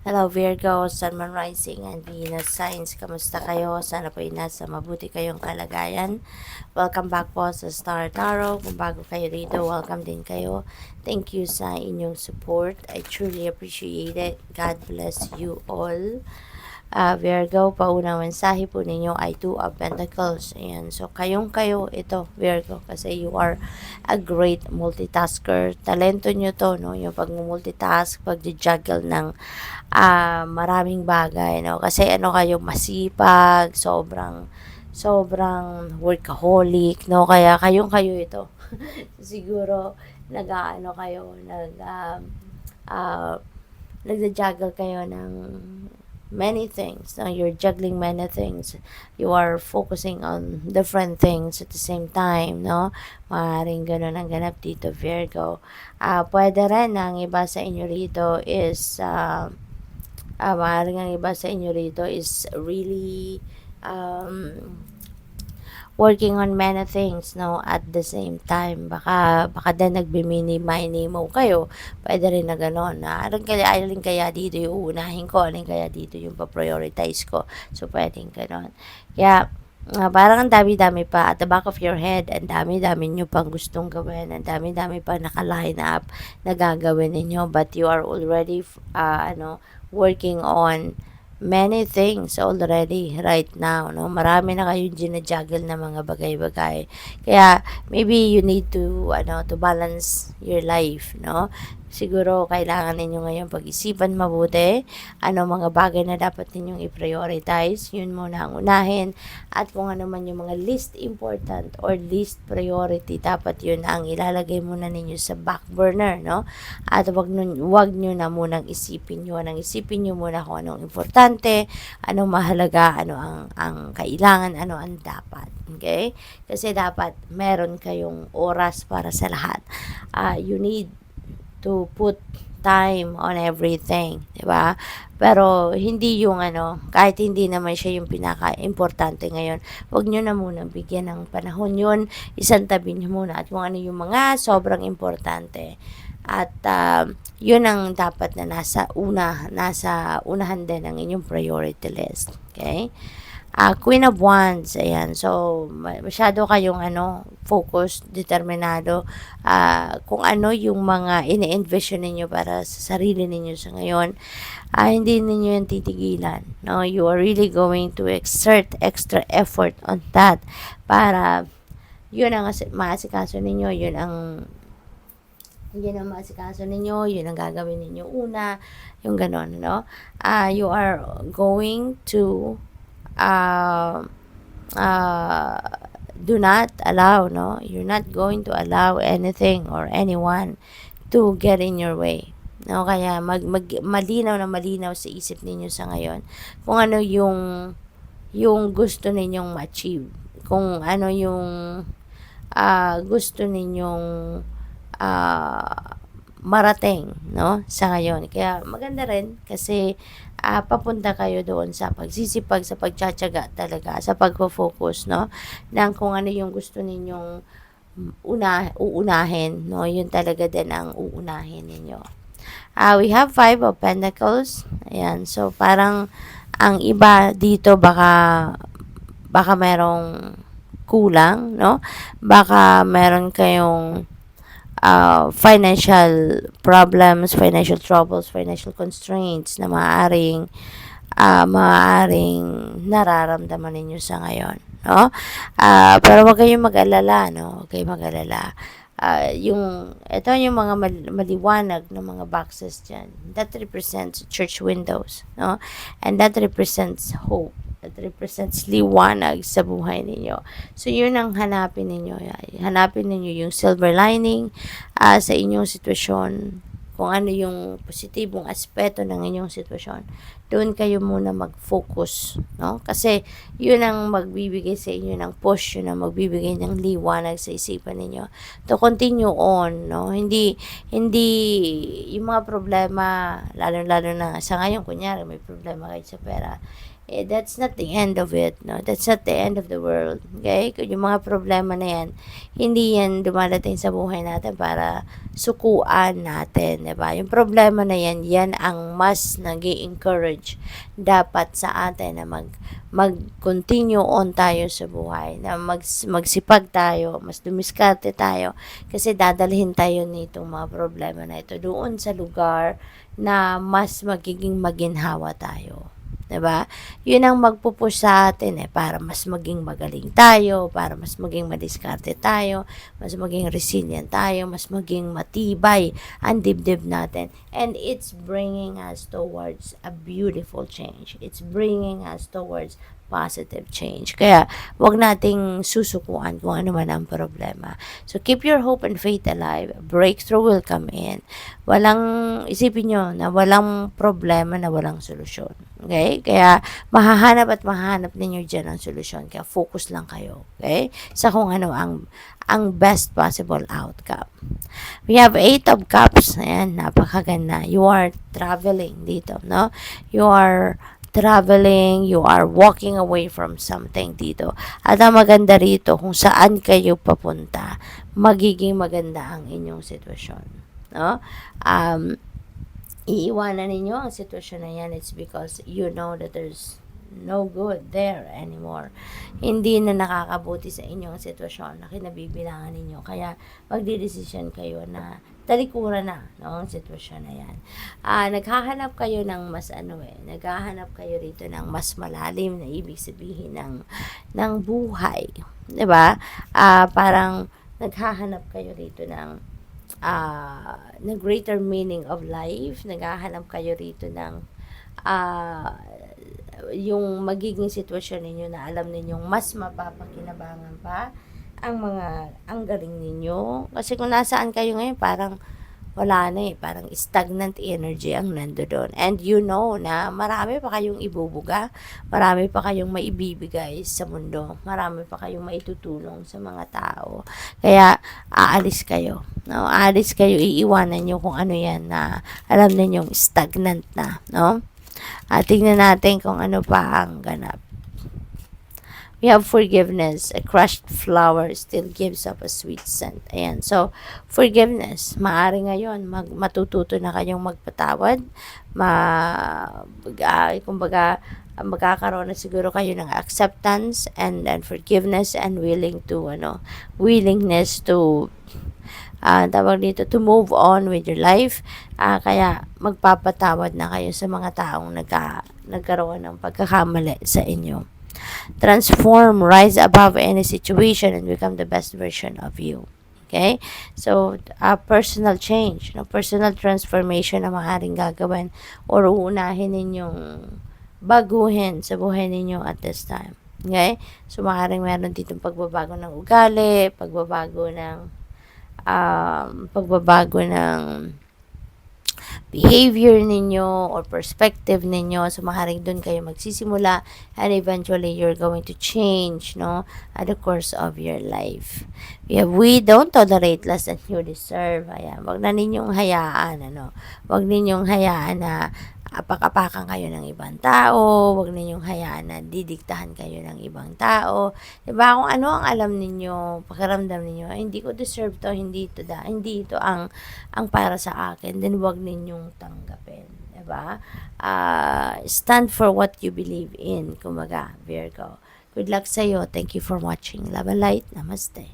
Hello Virgo, Sun, Moon, Rising, and Venus Signs. Kamusta kayo? Sana po ay nasa mabuti kayong kalagayan. Welcome back po sa Star Tarot. Kung bago kayo rito, welcome din kayo. Thank you sa inyong support. I truly appreciate it. God bless you all. Virgo, paunang mensahe po ninyo ay Two of Pentacles. Ayan. So, kayo ito, Virgo, kasi you are a great multitasker. Talento nyo to, no? Yung pag-multitask, pag-juggle ng maraming bagay, no? Kasi ano kayo, masipag, sobrang workaholic, no? Kaya kayo ito. Siguro, nag-ano kayo, uh, nagja-juggle kayo ng many things. No? You're juggling many things. You are focusing on different things at the same time, no? Maaaring ganun ang ganap dito, Virgo. Pwede rin ang iba sa inyo rito is, maaaring ang iba sa inyo rito is really, um, working on many things, no, at the same time. Baka din nagbi-mini mo kayo. Pwede rin na gano'n, na alin kaya dito yung uunahin ko, alin kaya dito yung pa-prioritize ko. So, pwedeng gano'n. Kaya, parang ang dami-dami pa at the back of your head, ang dami-dami nyo pang gustong gawin, ang dami-dami pa naka-line up na gagawin ninyo, but you are already, working on many things already right now, no? Marami na kayong ginajuggle na mga bagay-bagay. Kaya, maybe you need to, to balance your life, no? Siguro, kailangan ninyo ngayon pag-isipan mabuti ano mga bagay na dapat ninyong i-prioritize. Yun muna ang unahin. At kung ano man yung mga least important or least priority, dapat yun ang ilalagay muna ninyo sa back burner, no? At wag nyo na munang isipin nyo muna kung anong importante, anong mahalaga, ano ang kailangan, ano ang dapat. Okay? Kasi dapat meron kayong oras para sa lahat. You need to put time on everything, 'di ba? Pero hindi yung kahit hindi naman siya yung pinaka-importante ngayon, wag niyo na muna bigyan ng panahon 'yun, isang tabi niyo muna at kung ano yung mga sobrang importante. At yun ang dapat na nasa unahan din ng inyong priority list. Okay? Queen of Wands, ayan. So, masyado kayong focused, determinado. Kung ano yung mga ini-envision ninyo para sa sarili ninyo sa ngayon, hindi ninyo yan titigilan. No? You are really going to exert extra effort on that para yun ang maasikaso ninyo, yun ang maasikaso ninyo, yun ang gagawin ninyo una, yung ganon, no? You are going to uh, uh, do not allow, no? You're not going to allow anything or anyone to get in your way. No, kaya malinaw na malinaw sa isip ninyo sa ngayon kung ano yung gusto ninyong ma-achieve. Kung ano yung gusto ninyong marating, no, sa ngayon. Kaya maganda rin kasi papunta kayo doon sa pagsisipag, sa pagtsatsaga talaga, sa pagfo-focus, no, ng kung ano yung gusto ninyong uunahin, no, yun talaga din ang uunahin ninyo. We have Five of Pentacles. Ayan, so parang ang iba dito baka merong kulang, no? Baka meron kayong financial problems, financial troubles, financial constraints na maaaring nararamdaman ninyo sa ngayon, no? Pero wag kayong mag-alala, no? Wag kayong mag-alala. Ito yung mga maliwanag na mga boxes dyan. That represents church windows, no? And that represents hope. That represents liwanag sa buhay ninyo. So, yun ang hanapin ninyo. Hanapin ninyo yung silver lining sa inyong sitwasyon. Kung ano yung positibong aspeto ng inyong sitwasyon. Doon kayo muna mag-focus, no? Kasi yun ang magbibigay sa inyo ng push, yun ang magbibigay ng liwanag sa isipan ninyo to continue on, no? Hindi yung mga problema, lalo na sa ngayon, kunyari may problema kayo sa pera, that's not the end of it, no? That's not the end of the world, okay? Kung yung mga problema na yan, hindi yan dumadating sa buhay natin para sukuan natin, di ba? Yung problema na yan, yan ang mas nag-i-encourage dapat sa atin na mag-continue on tayo sa buhay, na magsipag tayo, mas dumiskarte tayo, kasi dadalhin tayo nitong mga problema na ito doon sa lugar na mas magiging maginhawa tayo. 'Di ba? 'Yun ang magpupush sa atin para mas maging magaling tayo, para mas maging madiskarte tayo, mas maging resilient tayo, mas maging matibay ang dibdib natin. And it's bringing us towards a beautiful change. It's bringing us towards positive change. Kaya, wag nating susukuan kung ano man ang problema. So, keep your hope and faith alive. Breakthrough will come in. Isipin nyo na walang problema na walang solusyon. Okay? Kaya, mahahanap ninyo dyan ang solusyon. Kaya, focus lang kayo. Okay? Sa kung ano ang best possible outcome. We have 8 of Cups. Ayan, napakaganda. You are traveling dito, no? You are traveling, you are walking away from something dito. At ang maganda rito, kung saan kayo papunta, magiging maganda ang inyong sitwasyon. No? Iiwanan ninyo ang sitwasyon na yan, it's because you know that there's no good there anymore. Hindi na nakakabuti sa inyong sitwasyon na kinabibilangan ninyo. Kaya, magdidesisyon kayo na talikuran na, no, ang sitwasyon na yan. Naghahanap kayo ng mas naghahanap kayo rito ng mas malalim na ibig sabihin ng buhay. 'Di ba? Parang naghahanap kayo rito ng greater meaning of life. Naghahanap kayo rito ng yung magiging sitwasyon ninyo na alam ninyong mas mapapakinabangan pa ang galing ninyo. Kasi kung nasaan kayo ngayon, parang wala na parang stagnant energy ang nandoon. And you know na marami pa kayong ibubuga, marami pa kayong maibibigay sa mundo, marami pa kayong maitutulong sa mga tao. Kaya aalis kayo, no? Aalis kayo, iiwanan nyo kung ano yan na alam ninyong stagnant na, no? Tingnan natin kung ano pa ang ganap. We have forgiveness. A crushed flower still gives up a sweet scent. Ayan. So, forgiveness. Maari ngayon, matututo na kayong magpatawad. Kumbaga, magkakaroon na siguro kayo ng acceptance and forgiveness and willingness to tawag dito, to move on with your life. Kaya magpapatawad na kayo sa mga taong nagkaroon ng pagkakamali sa inyo. Transform, rise above any situation and become the best version of you. Okay? So, personal change, personal transformation na maaaring gagawin or uunahin ninyong baguhin sa buhay ninyo at this time. Okay? So, maaaring meron ditong pagbabago ng ugali, pagbabago ng behavior ninyo or perspective ninyo. So, maaaring doon kayo magsisimula and eventually you're going to change, no, at the course of your life. We don't tolerate less than you deserve. Ayan, wag na ninyong hayaan, wag ninyong hayaan na apak-apakan kayo ng ibang tao, wag ninyong hayaan na didiktahan kayo ng ibang tao. Diba? Kung ano ang alam ninyo, pakiramdam ninyo, hindi ko deserve to, hindi ito ang para sa akin, then wag ninyong tanggapin. Diba? Stand for what you believe in, kumbaga, Virgo. Good luck sa'yo. Thank you for watching. Love and light. Namaste.